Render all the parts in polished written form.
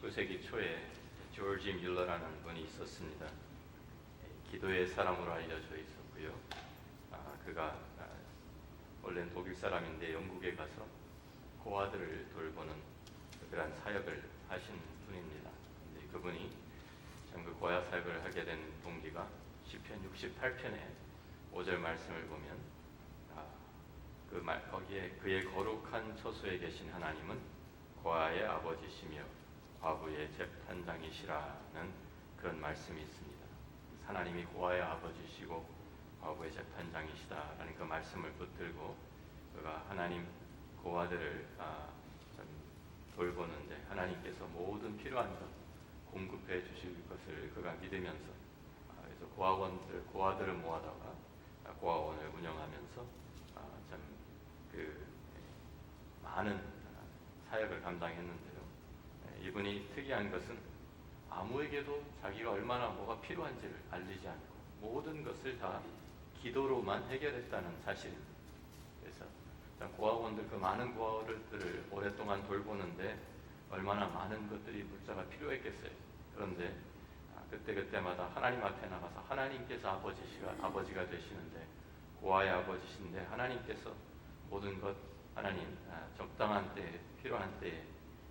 19세기 초에 조지 뮬러라는 분이 있었습니다. 기도의 사람으로 알려져 있었고요. 그가 원래는 독일 사람인데 영국에 가서 고아들을 돌보는 그러한 사역을 하신 분입니다. 근데 그분이 참 그 고아 사역을 하게 된 동기가 시편 68편의 5절 말씀을 보면 거기에 그의 거룩한 처소에 계신 하나님은 고아의 아버지시며 과부의 재판장이시라는 그런 말씀이 있습니다. 하나님이 고아의 아버지시고 과부의 재판장이시다라는 그 말씀을 붙들고 그가 하나님 고아들을 돌보는데 하나님께서 모든 필요한 것 공급해 주실 것을 그가 믿으면서 그래서 고아들을 모아다가 고아원을 운영하면서 참 그 많은 사역을 감당했는데요. 이분이 특이한 것은 아무에게도 자기가 얼마나 뭐가 필요한지를 알리지 않고 모든 것을 다 기도로만 해결했다는 사실입니다. 그래서 고아원들 그 많은 고아들을 오랫동안 돌보는데 얼마나 많은 것들이 물자가 필요했겠어요. 그런데 그때마다 하나님 앞에 나가서 하나님께서 아버지가 되시는데 고아의 아버지신데 하나님께서 모든 것 하나님 적당한 때에 필요한 때에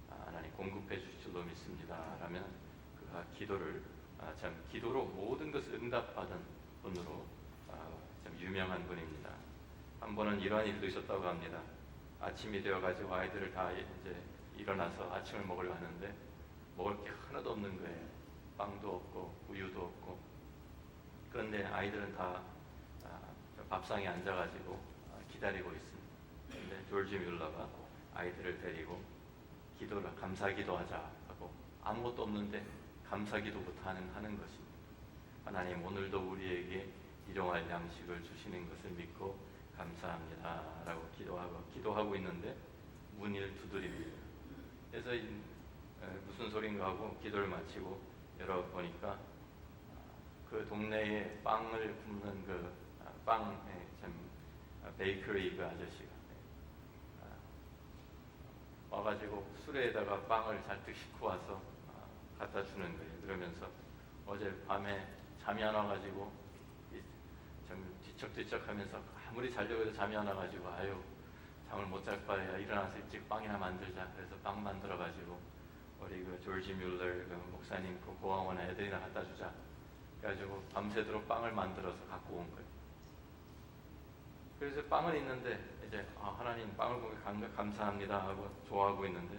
하나님 공급해 주실 줄로 믿습니다 라면 그가 기도를 기도로 모든 것을 응답받은 분으로 참 유명한 분입니다. 한 번은 이러한 일도 있었다고 합니다. 아침이 되어가지고 아이들을 다 이제 일어나서 아침을 먹으려 하는데 먹을 게 하나도 없는 거예요. 빵도 없고 우유도 없고. 그런데 아이들은 다 밥상에 앉아가지고 기다리고 있습니다. 그런데 조지 뮬러가 아이들을 데리고 감사기도하자 하고 아무것도 없는데 감사기도부터 하는 것입니다. 하나님 오늘도 우리에게 일용할 양식을 주시는 것을 믿고 감사합니다 라고 기도하고 있는데 문을 두드립니다. 그래서 무슨 소린가 하고 기도를 마치고 열어보니까 그 동네에 빵을 굽는 베이커리 그 아저씨가 와가지고 수레에다가 빵을 잔뜩 싣고 와서 갖다 주는 거예요. 그러면서 어제 밤에 잠이 안 와가지고 뒤척뒤척하면서 아무리 자려고 해도 잠이 안 와가지고 잠을 못 잘 바에야 일어나서 일찍 빵이나 만들자. 그래서 빵 만들어가지고 우리 그 조지 뮬러 그 목사님 그 고아원 애들이나 갖다 주자. 그래가지고 밤새도록 빵을 만들어서 갖고 온 거예요. 그래서 빵은 있는데 이제 하나님 빵을 보면 감사합니다 하고 좋아하고 있는데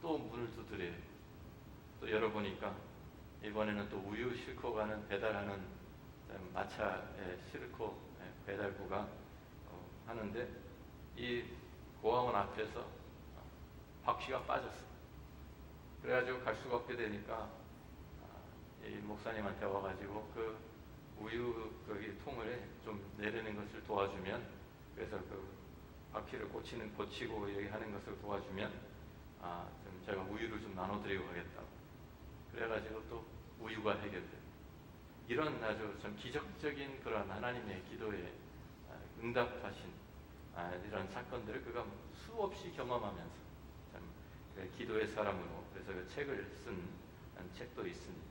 또 문을 두드려요. 또 열어보니까 이번에는 또 우유 싣고 가는 배달하는 마차에 싣고 배달부가 하는데 이 고아원 앞에서 바퀴가 빠졌어요. 그래가지고 갈 수가 없게 되니까 이 목사님한테 와가지고 그 우유 통을 좀 내리는 것을 도와주면 그래서 그 바퀴를 고치고 이렇게 하는 것을 도와주면 좀 제가 우유를 좀 나눠드리고 가겠다고. 그래가지고 또 우유가 해결돼요. 이런 아주 좀 기적적인 그런 하나님의 기도에 응답하신 이런 사건들을 그가 수없이 경험하면서 참 기도의 사람으로 그래서 그 책을 쓴 책도 있습니다.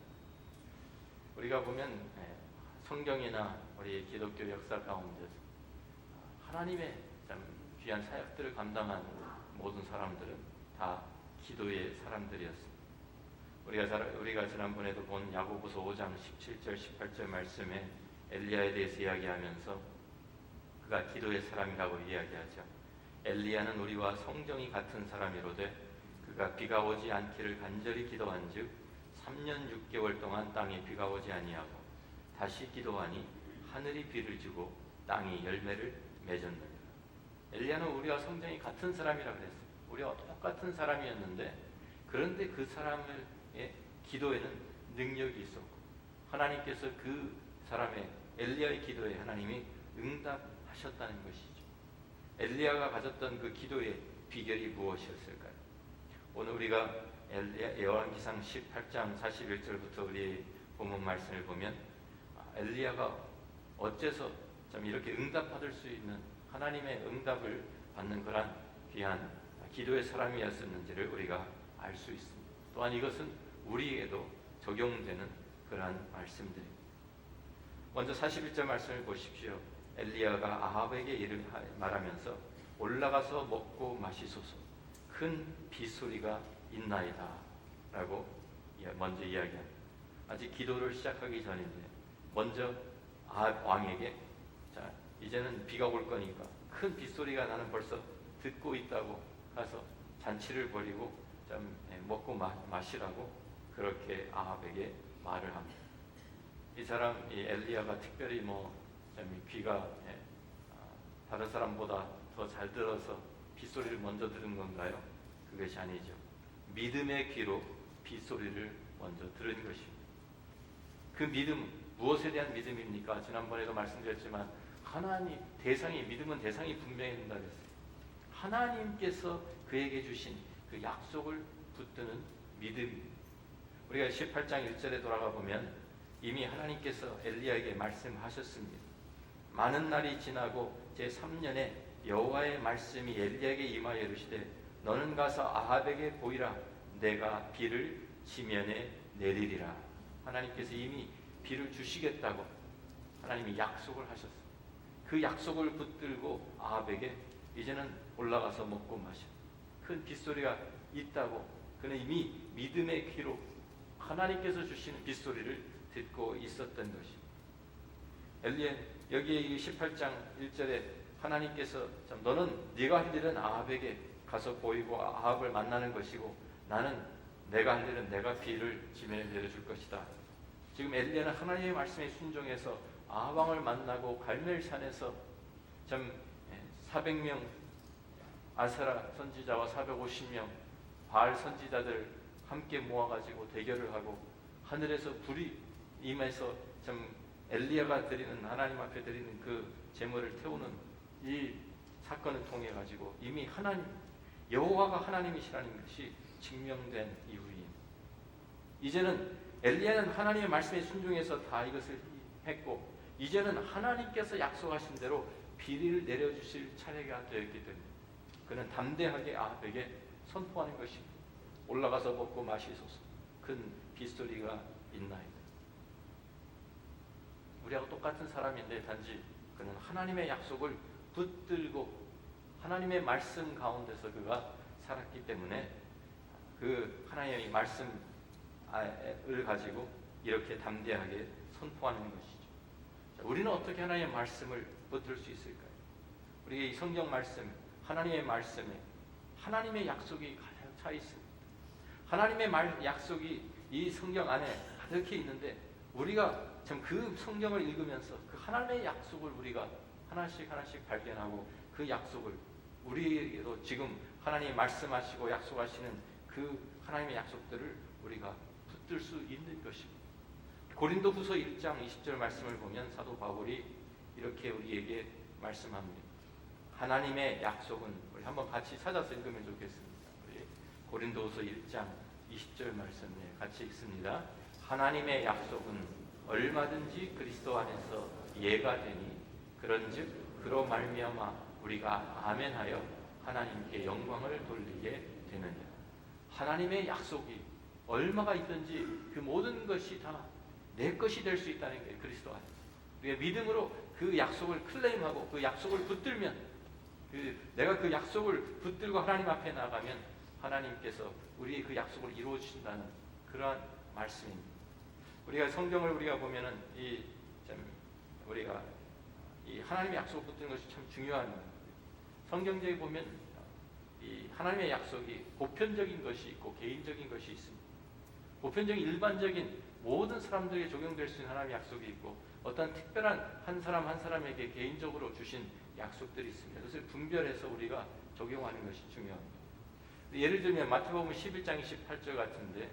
우리가 보면 성경이나 우리 기독교 역사 가운데서 하나님의 참 귀한 사역들을 감당한 모든 사람들은 다 기도의 사람들이었습니다. 우리가 지난번에도 본 야고보서 5장 17절 18절 말씀에 엘리야에 대해서 이야기하면서 그가 기도의 사람이라고 이야기하죠. 엘리야는 우리와 성정이 같은 사람이로되 그가 비가 오지 않기를 간절히 기도한즉 3년 6개월 동안 땅에 비가 오지 아니하고 다시 기도하니 하늘이 비를 주고 땅이 열매를 맺었느니라. 엘리야는 우리와 성정이 같은 사람이라 그랬어요. 우리와 똑같은 사람이었는데 그런데 그 사람의 기도에는 능력이 있었고 하나님께서 그 사람의 엘리야의 기도에 하나님이 응답하셨다는 것이죠. 엘리야가 가졌던 그 기도의 비결이 무엇이었을까요? 오늘 우리가 요한기상 18장 41절부터 우리 본문 말씀을 보면 엘리야가 어째서 참 이렇게 응답받을 수 있는 하나님의 응답을 받는 그런 귀한 기도의 사람이었는지를 우리가 알 수 있습니다. 또한 이것은 우리에게도 적용되는 그러한 말씀들입니다. 먼저 41절 말씀을 보십시오. 엘리야가 아합에게 이를 말하면서 올라가서 먹고 마시소서, 큰 빗소리가 있나이다 라고 먼저 이야기합니다. 아직 기도를 시작하기 전인데 먼저 아합 왕에게 자, 이제는 비가 올 거니까 큰 빗소리가 나는 벌써 듣고 있다고 가서 잔치를 벌이고 좀 먹고 마시라고 그렇게 아합에게 말을 합니다. 이 사람, 이 엘리야가 특별히 귀가 다른 사람보다 더 잘 들어서 빗소리를 먼저 들은 건가요? 그것이 아니죠. 믿음의 귀로 빗소리를 먼저 들은 것입니다. 그 믿음, 무엇에 대한 믿음입니까? 지난번에도 말씀드렸지만 하나님 믿음은 대상이 분명히 된다 그랬어요. 하나님께서 그에게 주신 그 약속을 붙드는 믿음입니다. 우리가 18장 1절에 돌아가 보면 이미 하나님께서 엘리야에게 말씀하셨습니다. 많은 날이 지나고 제3년에 여호와의 말씀이 엘리야에게 임하여 이르시되 너는 가서 아합에게 보이라. 내가 비를 지면에 내리리라. 하나님께서 이미 비를 주시겠다고 하나님이 약속을 하셨어요. 그 약속을 붙들고 아합에게 이제는 올라가서 먹고 마셔. 큰 빗소리가 있다고 그는 이미 믿음의 귀로 하나님께서 주시는 빗소리를 듣고 있었던 것입니다. 엘리야 여기에 18장 1절에 하나님께서 너는 네가 할 일은 아합에게 가서 보이고 아합을 만나는 것이고 나는 내가 할 일은 내가 비를 지면에 내려줄 것이다. 지금 엘리야는 하나님의 말씀에 순종해서 아합 왕을 만나고 갈멜산에서 400명 아세라 선지자와 450명 바알 선지자들 함께 모아가지고 대결을 하고 하늘에서 불이 임해서 엘리야가 드리는 하나님 앞에 드리는 그 제물을 태우는 이 사건을 통해 가지고 이미 여호와가 하나님이시라는 것이 증명된 이후인. 이제는 엘리야는 하나님의 말씀에 순종해서 다 이것을 했고 이제는 하나님께서 약속하신 대로 비를 내려주실 차례가 되었기 때문에 그는 담대하게 아합에게 선포하는 것입니다. 올라가서 먹고 마시소서, 큰 빗소리가 있나이다. 우리하고 똑같은 사람인데 단지 그는 하나님의 약속을 붙들고 하나님의 말씀 가운데서 그가 살았기 때문에 그 하나님의 말씀을 가지고 이렇게 담대하게 선포하는 것이죠. 자, 우리는 어떻게 하나님의 말씀을 붙들 수 있을까요? 우리 이 성경 말씀, 하나님의 말씀에 하나님의 약속이 가득 차 있습니다. 하나님의 약속이 이 성경 안에 가득히 있는데 우리가 참 그 성경을 읽으면서 그 하나님의 약속을 우리가 하나씩 발견하고 그 약속을 우리에게도 지금 하나님이 말씀하시고 약속하시는 그 하나님의 약속들을 우리가 붙들 수 있는 것입니다. 고린도후서 1장 20절 말씀을 보면 사도 바울이 이렇게 우리에게 말씀합니다. 하나님의 약속은 우리 한번 같이 찾아서 읽으면 좋겠습니다. 우리 고린도후서 1장 20절 말씀에 같이 읽습니다. 하나님의 약속은 얼마든지 그리스도 안에서 예가 되니 그런즉 그로 말미암아 우리가 아멘하여 하나님께 영광을 돌리게 되느냐. 하나님의 약속이 얼마가 있든지 그 모든 것이 다 내 것이 될 수 있다는 게 그리스도 안에서 우리가 믿음으로 그 약속을 클레임하고 그 약속을 붙들면 내가 그 약속을 붙들고 하나님 앞에 나가면 하나님께서 우리의 그 약속을 이루어 주신다는 그러한 말씀입니다. 우리가 성경을 우리가 보면은 우리가 이 하나님의 약속을 붙드는 것이 참 중요한 거예요. 성경제에 보면 이 하나님의 약속이 보편적인 것이 있고 개인적인 것이 있습니다. 보편적인 일반적인 모든 사람들에게 적용될 수 있는 하나님의 약속이 있고 어떤 특별한 한 사람 한 사람에게 개인적으로 주신 약속들이 있습니다. 그것을 분별해서 우리가 적용하는 것이 중요합니다. 예를 들면 마태복음 11장 28절 같은데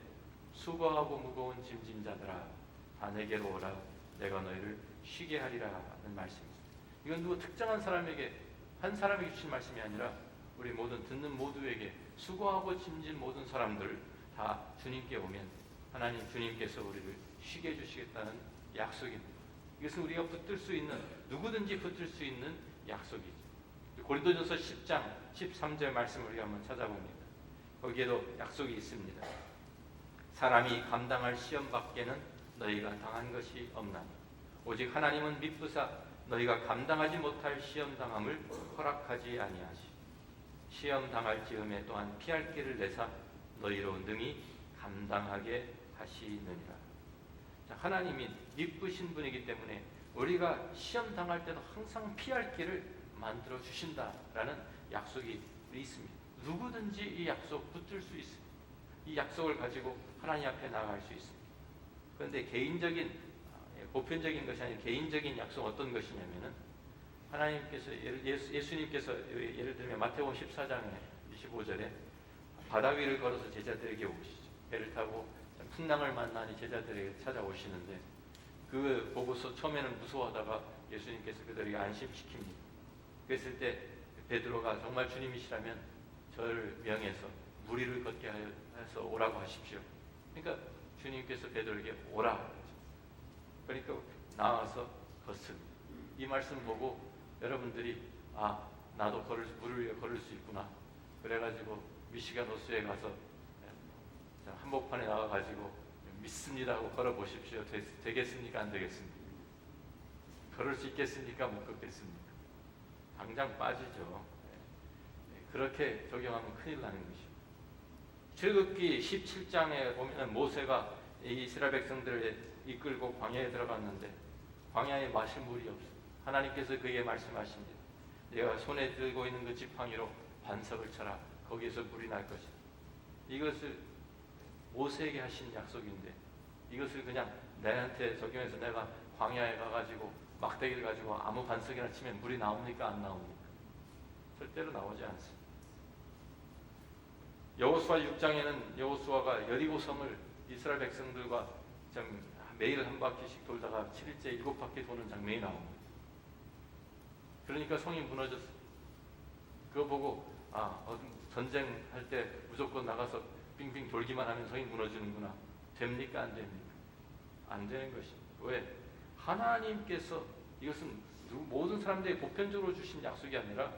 수고하고 무거운 짐진 자들아 다 내게로 오라 내가 너희를 쉬게 하리라는 말씀입니다. 이건 누구 특정한 사람에게 한 사람에게 주신 말씀이 아니라 우리 모든 듣는 모두에게 수고하고 짐진 모든 사람들 다 주님께 오면 하나님 주님께서 우리를 쉬게 해주시겠다는 약속입니다. 이것은 우리가 붙들 수 있는 누구든지 붙들 수 있는 약속이죠. 고린도전서 10장 13절 말씀을 우리가 한번 찾아봅니다. 거기에도 약속이 있습니다. 사람이 감당할 시험밖에는 너희가 당한 것이 없나니 오직 하나님은 미쁘사 너희가 감당하지 못할 시험당함을 허락하지 아니하시 시험 당할 즈음에 또한 피할 길을 내사 너희로 능히 감당하게 하시느니라. 자, 하나님이 미쁘신 분이기 때문에 우리가 시험 당할 때도 항상 피할 길을 만들어 주신다라는 약속이 있습니다. 누구든지 이 약속 붙들 수 있습니다. 이 약속을 가지고 하나님 앞에 나아갈 수 있습니다. 그런데 개인적인 보편적인 것이 아니라 개인적인 약속 어떤 것이냐면은 하나님께서 예수님께서 예를 들면 마태복음 14장에 25절에 바다 위를 걸어서 제자들에게 오시죠. 배를 타고 풍랑을 만나니 제자들에게 찾아오시는데 그 보고서 처음에는 무서워하다가 예수님께서 그들에게 안심시킵니다. 그랬을 때 베드로가 정말 주님이시라면 저를 명해서 무리를 걷게 해서 오라고 하십시오. 그러니까 주님께서 베드로에게 오라. 그러니까 나와서 걷습니다. 이 말씀 보고 여러분들이 나도 물을 위해 걸을 수 있구나. 그래가지고 미시간 호수에 가서 한복판에 나와가지고 믿습니다 하고 걸어보십시오. 되겠습니까? 안 되겠습니까? 걸을 수 있겠습니까? 못 걷겠습니까? 당장 빠지죠. 그렇게 적용하면 큰일 나는 것이죠. 출애굽기 17장에 보면 모세가 이스라엘 백성들을 이끌고 광야에 들어갔는데 광야에 마실 물이 없어요. 하나님께서 그에게 말씀하십니다. 내가 손에 들고 있는 그 지팡이로 반석을 쳐라. 거기에서 물이 날 것이다. 이것을 모세에게 하신 약속인데 이것을 그냥 내한테 적용해서 내가 광야에 가가지고 막대기를 가지고 아무 반석이나 치면 물이 나옵니까? 안 나옵니까? 절대로 나오지 않습니다. 여호수아 6장에는 여호수아가 여리고성을 이스라엘 백성들과 매일 한 바퀴씩 돌다가 7일째 7바퀴 도는 장면이 나옵니다. 그러니까 성이 무너졌어요. 그거 보고 전쟁할 때 무조건 나가서 빙빙 돌기만 하면 성이 무너지는구나. 됩니까? 안 됩니까? 안 되는 것입니다. 왜? 하나님께서 이것은 모든 사람들에게 보편적으로 주신 약속이 아니라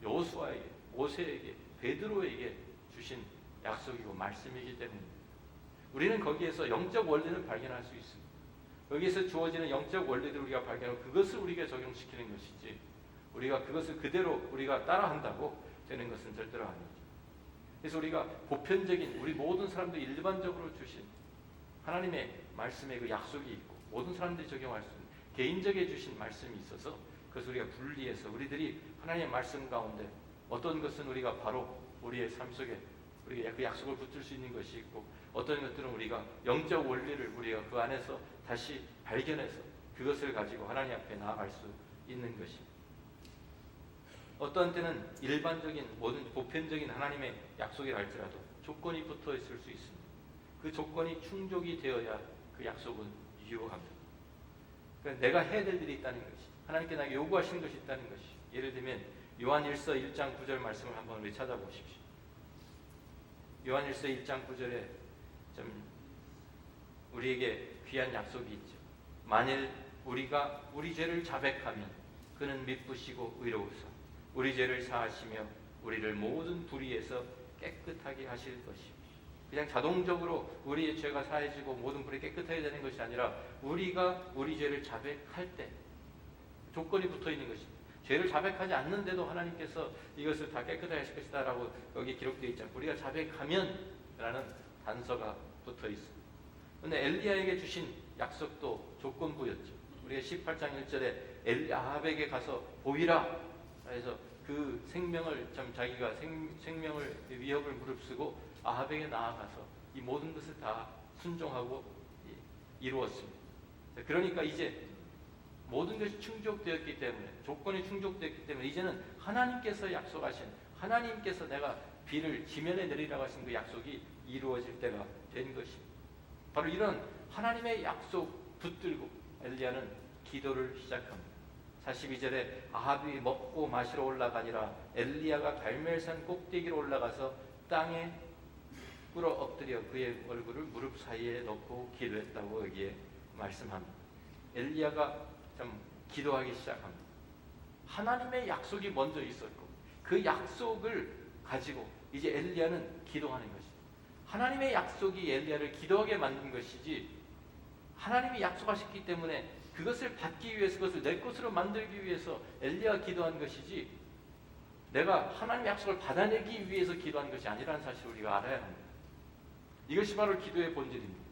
여호수아에게, 모세에게, 베드로에게 주신 약속이고 말씀이기 때문입니다. 우리는 거기에서 영적 원리를 발견할 수 있습니다. 여기에서 주어지는 영적 원리들을 우리가 발견하고 그것을 우리가 적용시키는 것이지 우리가 그것을 그대로 우리가 따라한다고 되는 것은 절대로 아니죠. 그래서 우리가 보편적인 우리 모든 사람들이 일반적으로 주신 하나님의 말씀에 그 약속이 있고 모든 사람들이 적용할 수 있는 개인적에 주신 말씀이 있어서 그것을 우리가 분리해서 우리들이 하나님의 말씀 가운데 어떤 것은 우리가 바로 우리의 삶 속에 우리가 그 약속을 붙들 수 있는 것이 있고 어떤 것들은 우리가 영적 원리를 우리가 그 안에서 다시 발견해서 그것을 가지고 하나님 앞에 나아갈 수 있는 것입니다. 어떤 때는 일반적인 모든 보편적인 하나님의 약속이라 할지라도 조건이 붙어 있을 수 있습니다. 그 조건이 충족이 되어야 그 약속은 유효합니다. 그러니까 내가 해야 될 일이 있다는 것이 하나님께 나에게 요구하시는 것이 있다는 것이 예를 들면 요한일서 1장 9절 말씀을 한번 우리 찾아보십시오. 요한일서 1장 9절에 우리에게 귀한 약속이 있죠. 만일 우리가 우리 죄를 자백하면 그는 미쁘시고 의로우사 우리 죄를 사하시며 우리를 모든 불의에서 깨끗하게 하실 것이요. 그냥 자동적으로 우리의 죄가 사해지고 모든 불이 깨끗하게 되는 것이 아니라 우리가 우리 죄를 자백할 때 조건이 붙어 있는 것입니다. 죄를 자백하지 않는데도 하나님께서 이것을 다 깨끗하게 하실 것이다 라고 여기 기록되어 있잖아요. 우리가 자백하면 라는 단서가 붙어 있습니다. 그런데 엘리야에게 주신 약속도 조건부였죠. 우리가 18장 1절에 아합에게 가서 보이라 그래서 그 생명을 자기가 생명을 위협을 무릅쓰고 아합에게 나아가서 이 모든 것을 다 순종하고 이루었습니다. 그러니까 이제 모든 것이 충족되었기 때문에 조건이 충족되었기 때문에 이제는 하나님께서 약속하신 하나님께서 내가 비를 지면에 내리라고 하신 그 약속이 이루어질 때가 된 것입니다. 바로 이런 하나님의 약속 붙들고 엘리야는 기도를 시작합니다. 42절에 아합이 먹고 마시러 올라가니라 엘리야가 갈멜산 꼭대기로 올라가서 땅에 꿇어 엎드려 그의 얼굴을 무릎 사이에 넣고 기도했다고 여기에 말씀합니다. 엘리야가 기도하기 시작합니다. 하나님의 약속이 먼저 있었고 그 약속을 가지고 이제 엘리야는 기도하는 것입니다. 하나님의 약속이 엘리야를 기도하게 만든 것이지, 하나님이 약속하셨기 때문에 그것을 받기 위해서, 그것을 내 것으로 만들기 위해서 엘리야가 기도한 것이지, 내가 하나님의 약속을 받아내기 위해서 기도한 것이 아니라는 사실을 우리가 알아야 합니다. 이것이 바로 기도의 본질입니다.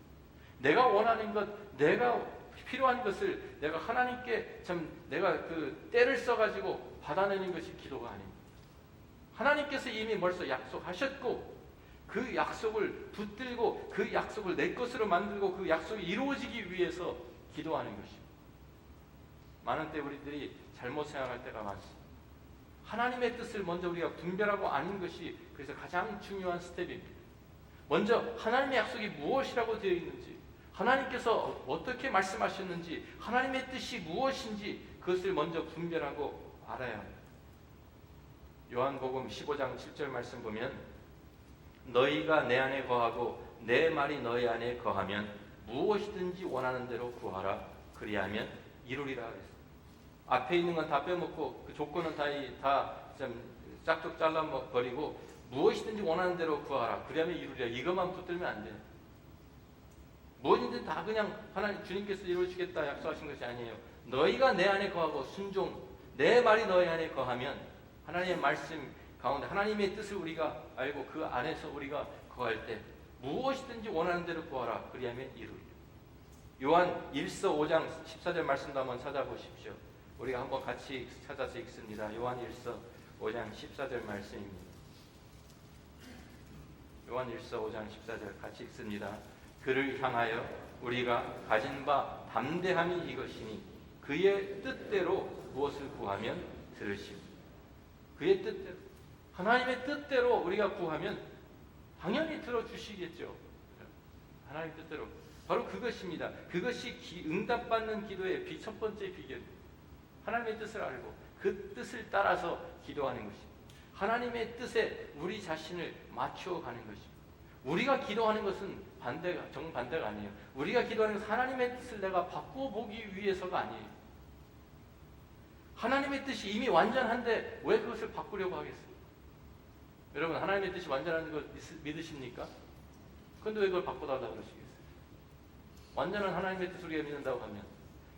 내가 원하는 것, 내가 필요한 것을 내가 하나님께 내가 그 때를 써가지고 받아내는 것이 기도가 아닙니다. 하나님께서 이미 벌써 약속하셨고, 그 약속을 붙들고 그 약속을 내 것으로 만들고 그 약속이 이루어지기 위해서 기도하는 것입니다. 많은 때 우리들이 잘못 생각할 때가 많습니다. 하나님의 뜻을 먼저 우리가 분별하고 아는 것이 그래서 가장 중요한 스텝입니다. 먼저 하나님의 약속이 무엇이라고 되어 있는지, 하나님께서 어떻게 말씀하셨는지, 하나님의 뜻이 무엇인지 그것을 먼저 분별하고 알아야 합니다. 요한복음 15장 7절 말씀 보면, 너희가 내 안에 거하고 내 말이 너희 안에 거하면 무엇이든지 원하는 대로 구하라, 그리하면 이루리라 그랬어요. 앞에 있는 건 다 빼먹고 그 조건은 다 짝짝 잘라버리고 무엇이든지 원하는 대로 구하라, 그리하면 이루리라, 이것만 붙들면 안 돼요. 무엇이든지 다 그냥 하나님 주님께서 이루어주겠다 약속하신 것이 아니에요. 너희가 내 안에 거하고 순종, 내 말이 너희 안에 거하면, 하나님의 말씀 가운데 하나님의 뜻을 우리가 알고 그 안에서 우리가 거할 때 무엇이든지 원하는 대로 구하라, 그리하면 이루리라. 요한 1서 5장 14절 말씀도 한번 찾아보십시오. 우리가 한번 같이 찾아서 읽습니다. 요한 1서 5장 14절 말씀입니다. 요한 1서 5장 14절 같이 읽습니다. 그를 향하여 우리가 가진 바 담대함이 이것이니 그의 뜻대로 무엇을 구하면 들으시오. 그의 뜻대로, 하나님의 뜻대로 우리가 구하면 당연히 들어주시겠죠. 하나님 뜻대로. 바로 그것입니다. 그것이 응답받는 기도의 첫 번째 비결입니다. 하나님의 뜻을 알고 그 뜻을 따라서 기도하는 것입니다. 하나님의 뜻에 우리 자신을 맞추어 가는 것입니다. 우리가 기도하는 것은 정반대가 아니에요. 우리가 기도하는 것은 하나님의 뜻을 내가 바꿔보기 위해서가 아니에요. 하나님의 뜻이 이미 완전한데 왜 그것을 바꾸려고 하겠어요? 여러분, 하나님의 뜻이 완전한 걸 믿으십니까? 그런데 왜 그걸 바꿔달라고 그러시겠어요? 완전한 하나님의 뜻을 우리가 믿는다고 하면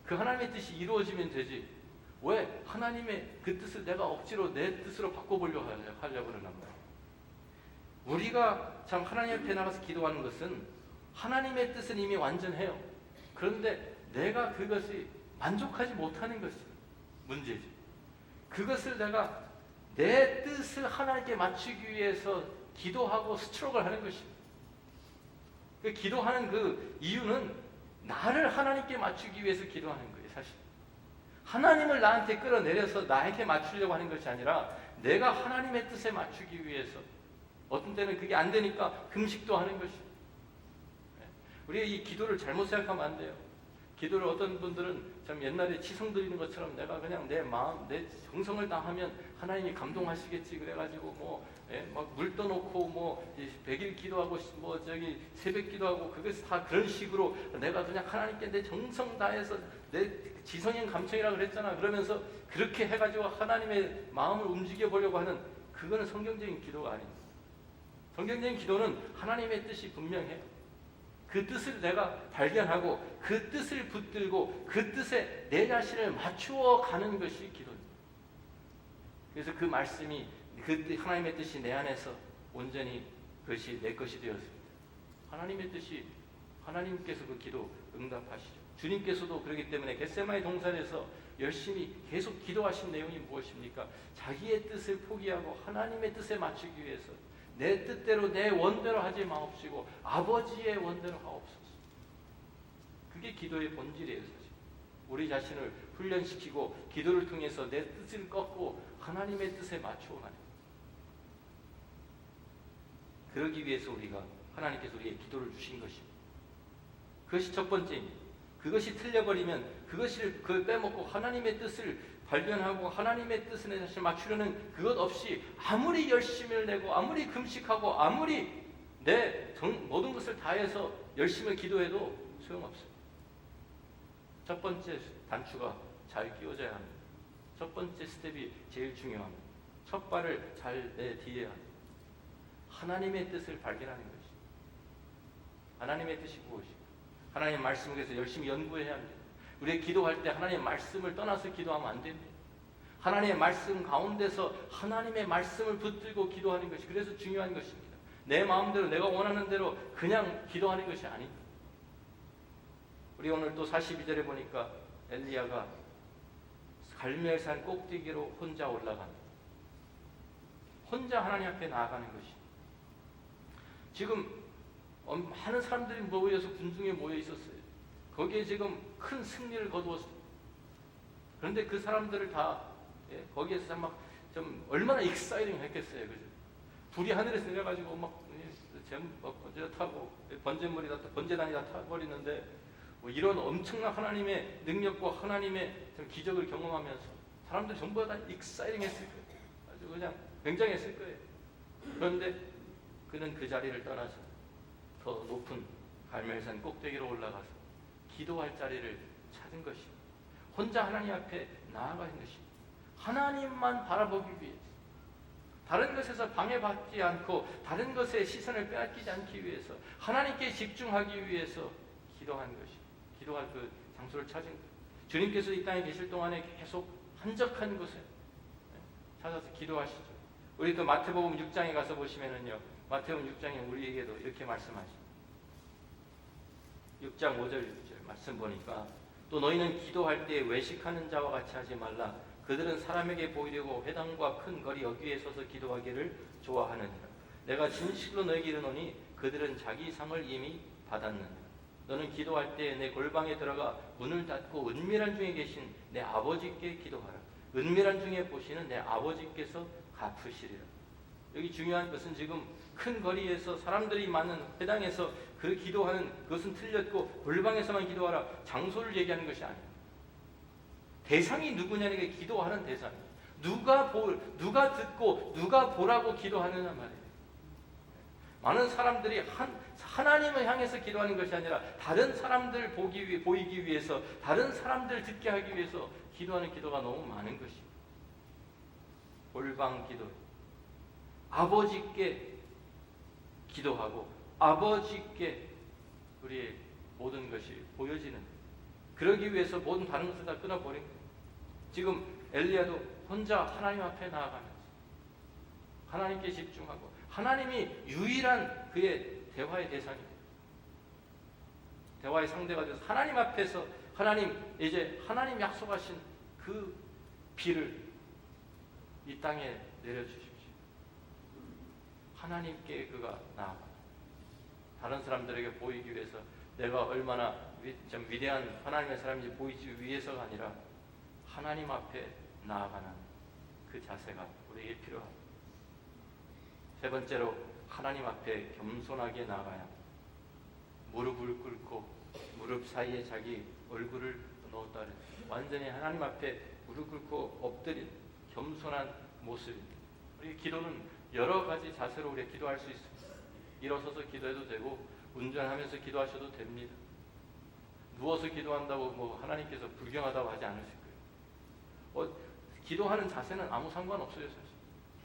그 하나님의 뜻이 이루어지면 되지, 왜 하나님의 그 뜻을 내가 억지로 내 뜻으로 바꿔보려고 하려고 그러는 거예요? 우리가 참 하나님 앞에 나가서 기도하는 것은 하나님의 뜻은 이미 완전해요. 그런데 내가 그것이 만족하지 못하는 것이 문제지. 그것을 내가 내 뜻을 하나님께 맞추기 위해서 기도하고 스트로크를 하는 것입니다. 그 기도하는 그 이유는 나를 하나님께 맞추기 위해서 기도하는 거예요. 사실 하나님을 나한테 끌어내려서 나에게 맞추려고 하는 것이 아니라 내가 하나님의 뜻에 맞추기 위해서. 어떤 때는 그게 안 되니까 금식도 하는 것입니다. 우리가 이 기도를 잘못 생각하면 안 돼요. 기도를 어떤 분들은 참 옛날에 치성 드리는 것처럼 내가 그냥 내 마음, 내 정성을 다하면 하나님이 감동하시겠지 그래가지고 막 물 떠놓고 100일 기도하고 새벽 기도하고 그것이 다 그런 식으로 내가 그냥 하나님께 내 정성 다해서 내 지성인 감청이라 그랬잖아. 그러면서 그렇게 해가지고 하나님의 마음을 움직여 보려고 하는, 그거는 성경적인 기도가 아닙니다. 성경적인 기도는 하나님의 뜻이 분명해요. 그 뜻을 내가 발견하고 그 뜻을 붙들고 그 뜻에 내 자신을 맞추어 가는 것이 기도입니다. 그래서 그 말씀이, 그 하나님의 뜻이 내 안에서 온전히 그것이 내 것이 되었습니다. 하나님의 뜻이, 하나님께서 그 기도 응답하시죠. 주님께서도 그렇기 때문에 겟세마네 동산에서 열심히 계속 기도하신 내용이 무엇입니까? 자기의 뜻을 포기하고 하나님의 뜻에 맞추기 위해서 내 뜻대로 내 원대로 하지 마옵시고 아버지의 원대로 하옵소서. 그게 기도의 본질이에요. 사실 우리 자신을 훈련시키고 기도를 통해서 내 뜻을 꺾고 하나님의 뜻에 맞추어가는, 그러기 위해서 우리가 하나님께서 우리에게 기도를 주신 것입니다. 그것이 첫 번째입니다. 그것이 틀려버리면 그걸 빼먹고 하나님의 뜻을 발견하고 하나님의 뜻에 내 자신을 맞추려는 그것 없이 아무리 열심을 내고 아무리 금식하고 아무리 내 모든 것을 다해서 열심히 기도해도 소용없어요. 첫 번째 단추가 잘 끼워져야 합니다. 첫 번째 스텝이 제일 중요합니다. 첫 발을 잘 내디뎌야 합니다. 하나님의 뜻을 발견하는 것이. 하나님의 뜻이 무엇인가? 하나님의 말씀을 위해서 열심히 연구해야 합니다. 우리 기도할 때 하나님의 말씀을 떠나서 기도하면 안 됩니다. 하나님의 말씀 가운데서 하나님의 말씀을 붙들고 기도하는 것이 그래서 중요한 것입니다. 내 마음대로 내가 원하는 대로 그냥 기도하는 것이 아닙니다. 우리 오늘 또 42절에 보니까 엘리야가 갈멜산 꼭대기로 혼자 올라갑니다. 혼자 하나님 앞에 나아가는 것이. 지금 많은 사람들이 모여서 군중에 모여 있었어요. 거기에 지금 큰 승리를 거두었어요. 그런데 그 사람들을 다 거기에서 막 좀 얼마나 익사이팅 했겠어요, 그죠? 불이 하늘에서 내려가지고 막 번제 타고 번제물이 다 번제단이 다 타버리는데 뭐 이런 엄청난 하나님의 능력과 하나님의 기적을 경험하면서 사람들 전부 다 익사이팅 했을 거예요. 아주 그냥 굉장했을 거예요. 그런데 그는 그 자리를 떠나서 더 높은 갈멜산 꼭대기로 올라가서 기도할 자리를 찾은 것입니다. 혼자 하나님 앞에 나아가는 것입니다. 하나님만 바라보기 위해서, 다른 것에서 방해받지 않고 다른 것에 시선을 빼앗기지 않기 위해서, 하나님께 집중하기 위해서 기도한 것입니다. 기도할 그 장소를 찾은 것. 주님께서 이 땅에 계실 동안에 계속 한적한 곳에 찾아서 기도하시죠. 우리 또 마태복음 6장에 가서 보시면은요, 마태복음 6장에 우리에게도 이렇게 말씀하십니다. 6장 5절 6절 말씀 보니까 또 너희는 기도할 때 외식하는 자와 같이 하지 말라. 그들은 사람에게 보이려고 회당과 큰 거리 여기에 서서 기도하기를 좋아하느니라. 내가 진실로 너희에게 이르노니 그들은 자기 상을 이미 받았느니라. 너는 기도할 때 내 골방에 들어가 문을 닫고 은밀한 중에 계신 내 아버지께 기도하라. 은밀한 중에 보시는 내 아버지께서 갚으시리라. 여기 중요한 것은 지금 큰 거리에서 사람들이 많은 회당에서 그 기도하는 그것은 틀렸고 골방에서만 기도하라. 장소를 얘기하는 것이 아닙니다. 대상이 누구냐는 게 기도하는 대상이에요. 누가 듣고 누가 보라고 기도하느냐 말이에요. 많은 사람들이 하나님을 향해서 기도하는 것이 아니라 다른 사람들 보이기 위해서, 다른 사람들 듣게 하기 위해서 기도하는 기도가 너무 많은 것입니다. 골방 기도, 아버지께 기도하고 아버지께 우리의 모든 것이 보여지는, 그러기 위해서 모든 다른 것을 다 끊어버린 거예요. 지금 엘리야도 혼자 하나님 앞에 나아가면서 하나님께 집중하고, 하나님이 유일한 그의 대화의 대상입니다. 대화의 상대가 돼서 하나님 앞에서 하나님 약속하신 그 비를 이 땅에 내려주십시오. 하나님께 그가 나아가 다른 사람들에게 보이기 위해서 내가 얼마나 좀 위대한 하나님의 사람인지 보이기 위해서가 아니라 하나님 앞에 나아가는 그 자세가 우리에게 필요합니다. 세 번째로 하나님 앞에 겸손하게 나아가야 합니다. 무릎을 꿇고 무릎 사이에 자기 얼굴을 넣었다 그래요. 완전히 하나님 앞에 무릎 꿇고 엎드린 겸손한 모습입니다. 우리 기도는 여러 가지 자세로 우리가 기도할 수 있습니다. 일어서서 기도해도 되고 운전하면서 기도하셔도 됩니다. 누워서 기도한다고 뭐 하나님께서 불경하다고 하지 않으실 거예요. 기도하는 자세는 아무 상관없어요, 사실.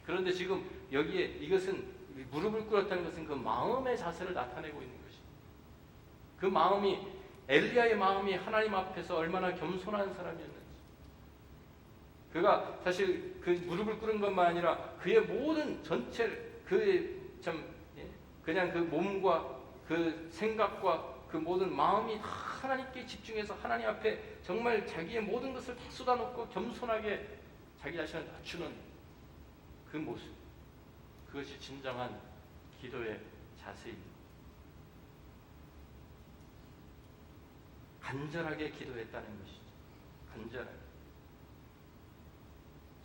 그런데 지금 여기에 이것은 무릎을 꿇었다는 것은 그 마음의 자세를 나타내고 있는 것입니다. 그 마음이, 엘리야의 마음이 하나님 앞에서 얼마나 겸손한 사람이었는지. 그가 사실 그 무릎을 꿇은 것만 아니라 그의 모든 전체를, 그냥 그 몸과 그 생각과 그 모든 마음이 하나님께 집중해서 하나님 앞에 정말 자기의 모든 것을 다 쏟아놓고 겸손하게 자기 자신을 낮추는 그 모습, 그것이 진정한 기도의 자세입니다. 간절하게 기도했다는 것이죠. 간절하게.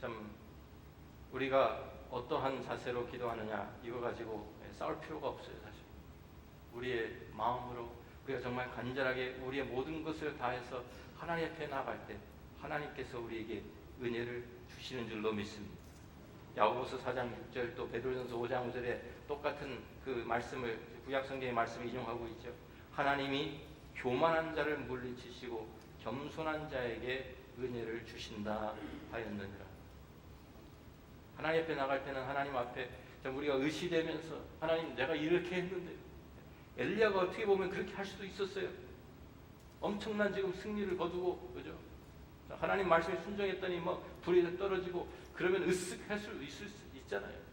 참 우리가 어떠한 자세로 기도하느냐 이거 가지고 싸울 필요가 없어요, 사실. 우리의 마음으로 우리가 정말 간절하게 우리의 모든 것을 다해서 하나님 앞에 나아갈 때 하나님께서 우리에게 은혜를 주시는 줄로 믿습니다. 야고보서 4장 6절 또 베드로전서 5장 5절에 똑같은 그 말씀을, 구약 성경의 말씀을 인용하고 있죠. 하나님이 교만한 자를 물리치시고 겸손한 자에게 은혜를 주신다 하였느니라. 하나님 앞에 나갈 때는 하나님 앞에 우리가 의시되면서 하나님 내가 이렇게 했는데 엘리야가 어떻게 보면 그렇게 할 수도 있었어요. 엄청난 지금 승리를 거두고, 그죠? 하나님 말씀에 순종했더니 뭐 불이 떨어지고 그러면 으쓱할 수 있잖아요.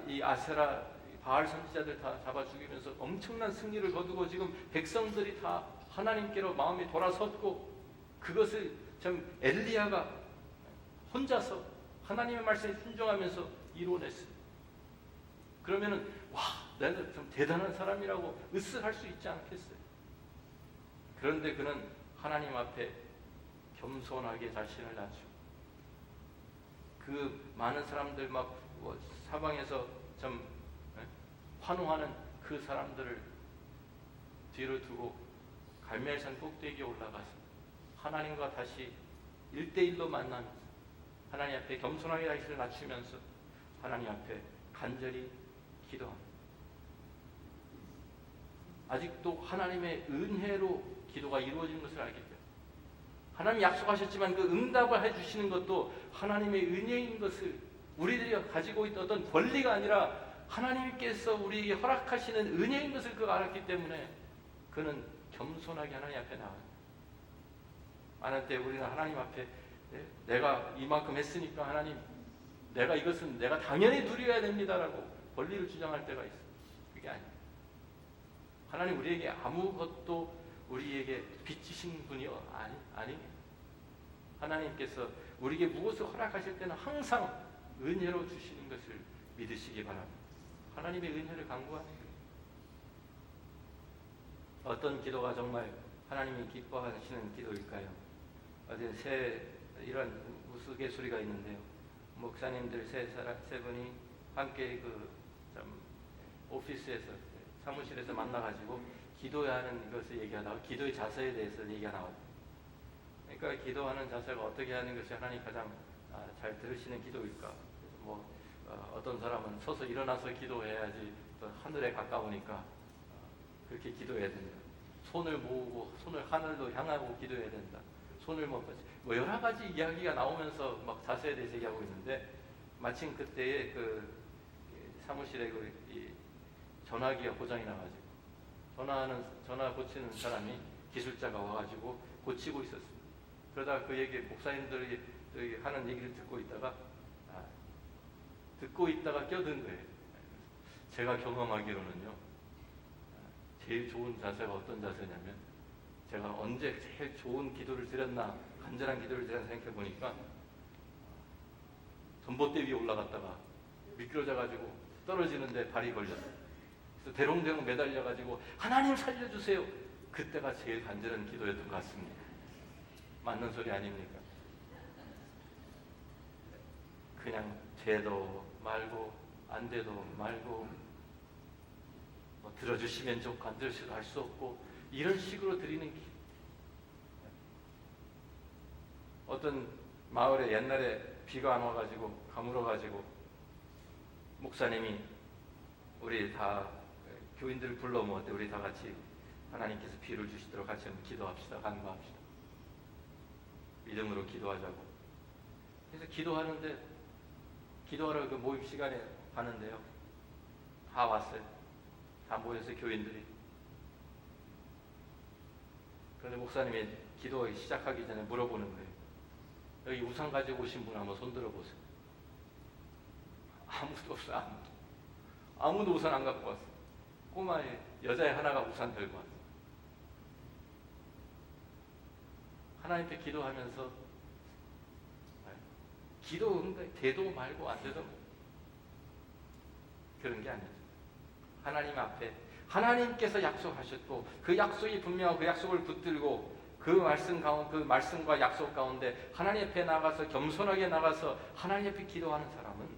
이 아세라 바알 선지자들 다 잡아 죽이면서 엄청난 승리를 거두고 지금 백성들이 다 하나님께로 마음이 돌아섰고, 그것을 참 엘리야가 혼자서 하나님의 말씀에 순종하면서 이루어냈어요. 그러면은 와, 내가 좀 대단한 사람이라고 으쓱할 수 있지 않겠어요? 그런데 그는 하나님 앞에 겸손하게 자신을 낮추고, 그 많은 사람들 막 사방에서 좀 환호하는 그 사람들을 뒤로 두고 갈멜산 꼭대기에 올라가서 하나님과 다시 1대1로 만나면서 하나님 앞에 겸손하게 자신을 낮추면서 하나님 앞에 간절히 기도합니다. 아직도 하나님의 은혜로 기도가 이루어지는 것을 알기 때문에, 하나님이 약속하셨지만 그 응답을 해주시는 것도 하나님의 은혜인 것을, 우리들이 가지고 있던 어떤 권리가 아니라 하나님께서 우리에게 허락하시는 은혜인 것을 그가 알았기 때문에 그는 겸손하게 하나님 앞에 나와요. 많은 때 우리는 하나님 앞에 내가 이만큼 했으니까 하나님, 내가 이것은 내가 당연히 누려야 됩니다라고 권리를 주장할 때가 있어요. 그게 아니에요. 하나님 우리에게 아무것도 우리에게 빚지신 분이요 아닙니다. 하나님께서 우리에게 무엇을 허락하실 때는 항상 은혜로 주시는 것을 믿으시기 바랍니다. 하나님의 은혜를 간구하는 거예요. 어떤 기도가 정말 하나님이 기뻐하시는 기도일까요? 어제 이런 우스갯소리가 있는데요. 목사님들 세 분이 함께 오피스에서, 사무실에서 만나가지고 기도해야 하는 것을 얘기하다가 기도의 자세에 대해서 얘기가 나와요. 그러니까 기도하는 자세가 어떻게 하는 것이 하나님 가장 잘 들으시는 기도일까? 어떤 사람은 서서 일어나서 기도해야지 또 하늘에 가까우니까 그렇게 기도해야 된다. 손을 모으고 손을 하늘로 향하고 기도해야 된다. 손을 뭐 여러 가지 이야기가 나오면서 막 자세에 대해서 얘기하고 있는데, 마침 그때에 그 사무실에 이 전화기가 고장이 나가지고 전화 고치는 사람이 기술자가 와가지고 고치고 있었습니다. 그러다가 그 얘기, 목사님들이 하는 얘기를 듣고 있다가 껴든 거예요. 제가 경험하기로는요, 제일 좋은 자세가 어떤 자세냐면, 제가 언제 제일 좋은 기도를 드렸나, 간절한 기도를 드렸나 생각해 보니까 전봇대 위에 올라갔다가 미끄러져가지고 떨어지는데 발이 걸렸어요. 그래서 대롱대롱 매달려가지고 하나님 살려주세요. 그때가 제일 간절한 기도였던 것 같습니다. 맞는 소리 아닙니까? 그냥 돼도 말고 안 돼도 말고, 들어주시면 좋고 안 들으셔도 할 수 없고, 이런 식으로 드리는 어떤 마을에 옛날에 비가 안 와가지고 가물어가지고 목사님이 우리 다 교인들을 불러 모았대. 우리 다 같이 하나님께서 비를 주시도록 같이 한번 기도합시다. 간구합시다. 믿음으로 기도하자고. 그래서 기도하러 그 모임 시간에 가는데요, 다 왔어요. 다 모여서 교인들이. 그런데 목사님이 기도 시작하기 전에 물어보는 거예요. 여기 우산 가지고 오신 분 한번 손 들어보세요. 아무도 없어요. 아무도 우산 안 갖고 왔어요. 꼬마 여자애 하나가 우산 들고 왔어요. 하나님께 기도하면서, 기도 돼도 말고 안 돼도 그런 게 아니죠. 하나님 앞에 하나님께서 약속하셨고, 그 약속이 분명하고 그 약속을 붙들고 그 말씀과 약속 가운데 하나님 앞에 나가서 겸손하게 나가서 하나님 앞에 기도하는 사람은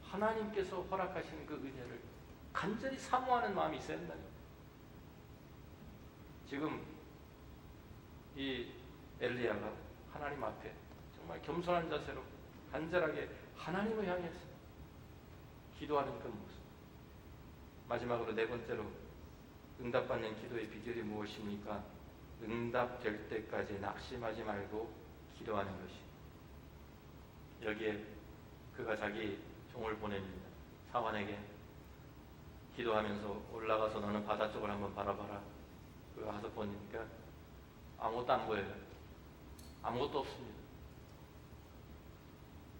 하나님께서 허락하신 그 은혜를 간절히 사모하는 마음이 있어야 된다. 지금 이 엘리야가 하나님 앞에 정말 겸손한 자세로 간절하게 하나님을 향해서 기도하는 그 모습. 마지막으로 네 번째로 응답받는 기도의 비결이 무엇입니까? 응답될 때까지 낙심하지 말고 기도하는 것이. 여기에 그가 자기 종을 보냅니다. 사환에게 기도하면서 올라가서 너는 바다 쪽을 한번 바라봐라. 그거 가서 보니까 아무것도 안 보여요. 아무것도 없습니다.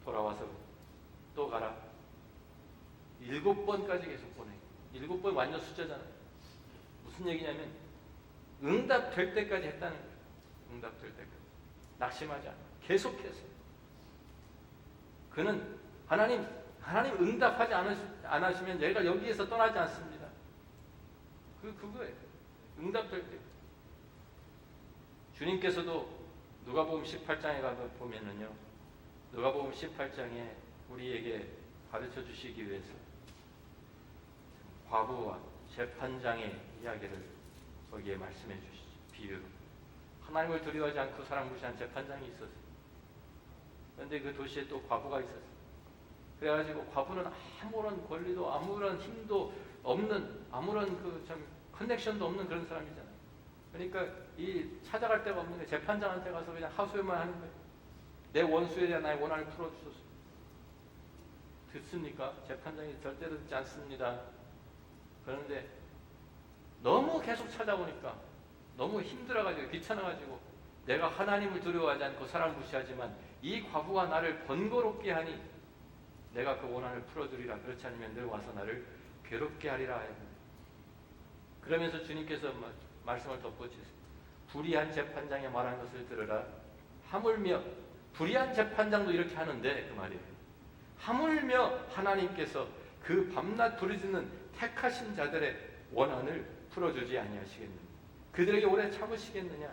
돌아와서 또 가라. 7번까지 계속 보내. 7번 완전 숫자잖아요. 무슨 얘기냐면 응답될 때까지 했다는 거예요. 응답될 때까지. 낙심하지 않아. 계속해서. 그는 하나님 응답하지 않으시면 얘가 여기에서 떠나지 않습니다. 그거예요. 응답될 때. 주님께서도 누가복음 18장에 가서 보면은요. 누가복음 18장에 우리에게 가르쳐 주시기 위해서 과부와 재판장의 이야기를 거기에 말씀해 주시죠. 비유로. 하나님을 두려워하지 않고 사람 무시한 재판장이 있었어요. 그런데 그 도시에 또 과부가 있었어요. 그래가지고 과부는 아무런 권리도 아무런 힘도 없는 아무런 커넥션도 없는 그런 사람이잖아요. 그러니까 이 찾아갈 데가 없는 거예요. 재판장한테 가서 그냥 하소연만 하는 거예요. 내 원수에 대한 나의 원한을 풀어주소서. 듣습니까? 재판장이 절대로 듣지 않습니다. 그런데 너무 계속 찾아오니까 너무 힘들어가지고 귀찮아가지고 내가 하나님을 두려워하지 않고 사람 무시하지만 이 과부가 나를 번거롭게 하니 내가 그 원한을 풀어주리라. 그렇지 않으면 늘 와서 나를 괴롭게 하리라. 그러면서 주님께서 말씀을 덧붙이세요. 불의한 재판장이 말한 것을 들으라. 하물며 불의한 재판장도 이렇게 하는데 그 말이에요. 하물며 하나님께서 그 밤낮 부르짖는 택하신 자들의 원한을 풀어주지 아니하시겠느냐. 그들에게 오래 참으시겠느냐.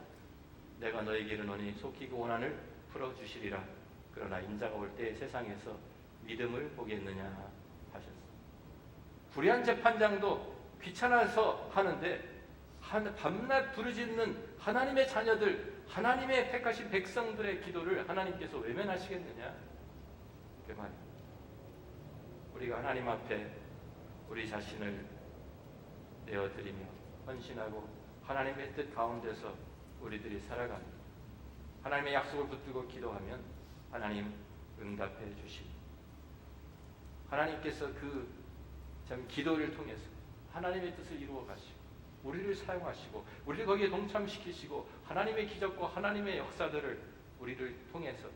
내가 너에게 이르노니 속히 그 원한을 풀어주시리라. 그러나 인자가 올 때 세상에서 믿음을 보겠느냐 하셨어요. 불의한 재판장도 귀찮아서 하는데 밤낮 부르짖는 하나님의 자녀들, 하나님의 택하신 백성들의 기도를 하나님께서 외면하시겠느냐. 그 말이에요. 우리가 하나님 앞에 우리 자신을 내어드리며 헌신하고 하나님의 뜻 가운데서 우리들이 살아가며 하나님의 약속을 붙들고 기도하면 하나님 응답해 주십니다. 하나님께서 기도를 통해서 하나님의 뜻을 이루어 가시고 우리를 사용하시고 우리를 거기에 동참시키시고 하나님의 기적과 하나님의 역사들을 우리를 통해서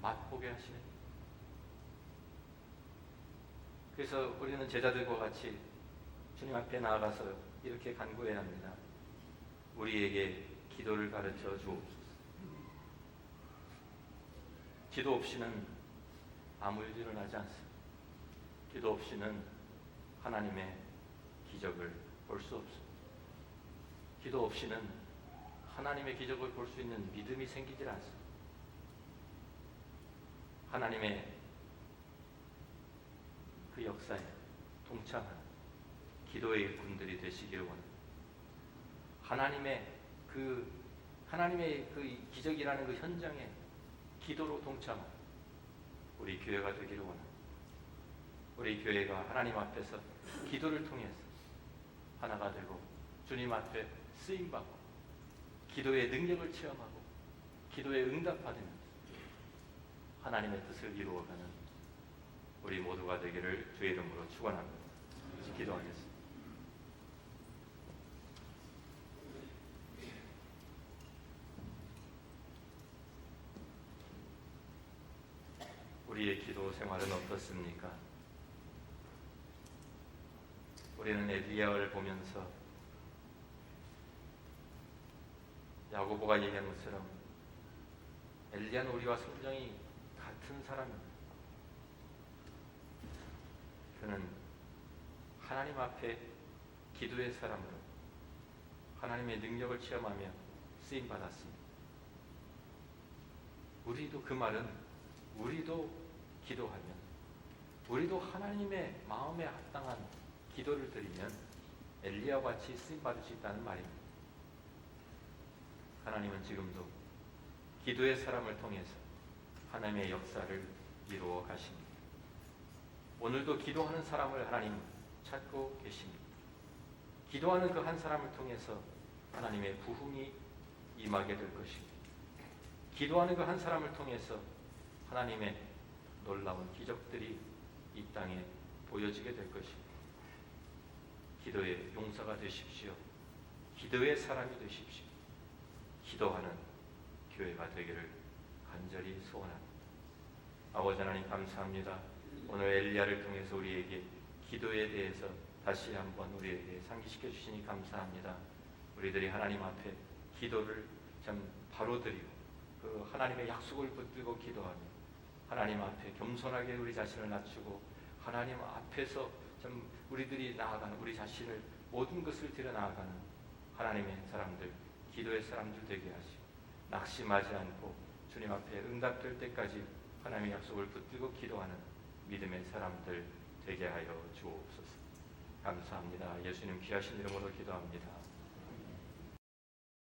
맛보게 하시네. 그래서 우리는 제자들과 같이 주님 앞에 나아가서 이렇게 간구해야 합니다. 우리에게 기도를 가르쳐 주옵소서. 기도 없이는 아무 일도 일어나지 않습니다. 기도 없이는 하나님의 기적을 볼 수 없습니다. 기도 없이는 하나님의 기적을 볼 수 있는 믿음이 생기질 않습니다. 하나님의 그 역사에 동참하는 기도의 일꾼들이 되시기를 원합니다. 하나님의 그 기적이라는 그 현장에 기도로 동참하는 우리 교회가 되기를 원합니다. 우리 교회가 하나님 앞에서 기도를 통해서 하나가 되고 주님 앞에 쓰임받고 기도의 능력을 체험하고 기도에 응답받으면서 하나님의 뜻을 이루어가는 우리 모두가 되기를 주의 이름으로 축원합니다. 기도하겠습니다. 우리의 기도 생활은 어떻습니까? 우리는 엘리야를 보면서 야고보가 얘기한 것처럼 엘리야는 우리와 성정이 같은 사람입니다. 그는 하나님 앞에 기도의 사람으로 하나님의 능력을 체험하며 쓰임받았습니다. 우리도 그 말은 우리도 기도하면 우리도 하나님의 마음에 합당한 기도를 드리면 엘리야와 같이 쓰임받을 수 있다는 말입니다. 하나님은 지금도 기도의 사람을 통해서 하나님의 역사를 이루어 가십니다. 오늘도 기도하는 사람을 하나님 찾고 계십니다. 기도하는 그 한 사람을 통해서 하나님의 부흥이 임하게 될 것입니다. 기도하는 그 한 사람을 통해서 하나님의 놀라운 기적들이 이 땅에 보여지게 될 것입니다. 기도의 용사가 되십시오. 기도의 사람이 되십시오. 기도하는 교회가 되기를 간절히 소원합니다. 아버지 하나님 감사합니다. 오늘 엘리야를 통해서 우리에게 기도에 대해서 다시 한번 우리에게 상기시켜 주시니 감사합니다. 우리들이 하나님 앞에 기도를 참 바로 드리고 그 하나님의 약속을 붙들고 기도하며 하나님 앞에 겸손하게 우리 자신을 낮추고 하나님 앞에서 참 우리들이 나아가는 우리 자신을 모든 것을 드려 나아가는 하나님의 사람들, 기도의 사람들 되게 하시고 낙심하지 않고 주님 앞에 응답될 때까지 하나님의 약속을 붙들고 기도하는 믿음의 사람들 되게 하여 주옵소서. 감사합니다. 예수님 귀하신 이름으로 기도합니다.